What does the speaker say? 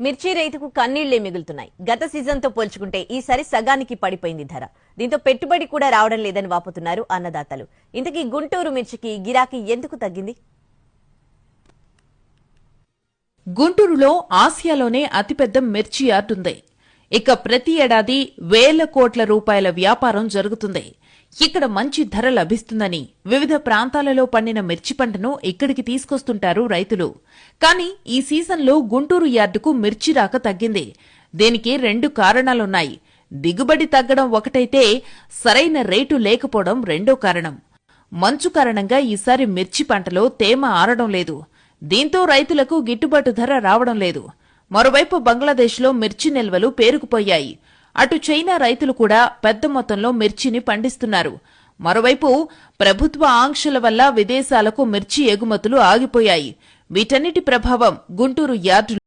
మిర్చి రైతుకు కన్నీళ్లే మిగులుతున్నాయి. గత సీజన్తో పోల్చుకుంటే ఈసారి సగానికి పడిపోయింది ధర. దీంతో పెట్టుబడి కూడా రావడం లేదని వాపోతున్నారు అన్నదాతలు. ఇంతకీ గుంటూరు మిర్చికి గిరాకీ ఎందుకు తగ్గింది? గుంటూరులో ఆసియాలోనే అతిపెద్ద మిర్చి యార్డుంది. ఇక ప్రతి ఏడాది వేల కోట్ల రూపాయల వ్యాపారం జరుగుతుంది. ఇక్కడ మంచి ధర లభిస్తుందని వివిధ ప్రాంతాలలో పండిన మిర్చి పంటను ఇక్కడికి తీసుకొస్తుంటారు రైతులు. కానీ ఈ సీజన్లో గుంటూరు యార్డుకు మిర్చి రాక తగ్గింది. దీనికి 2 కారణాలున్నాయి. దిగుబడి తగ్గడం ఒకటైతే సరైన రేటు లేకపోవడం రెండో కారణం. మంచు కారణంగా ఈసారి మిర్చి పంటలో తేమ ఆరడం లేదు. దీంతో రైతులకు గిట్టుబాటు ధర రావడం లేదు. మరోవైపు బంగ్లాదేశ్లో మిర్చి నిల్వలు పేరుకుపోయాయి. అటు చైనా రైతులు కూడా పెద్ద మొత్తంలో మిర్చిని పండిస్తున్నారు. మరోవైపు ప్రభుత్వ ఆంక్షల వల్ల విదేశాలకు మిర్చి ఎగుమతులు ఆగిపోయాయి. వీటన్నిటి ప్రభావం గుంటూరు యార్డులో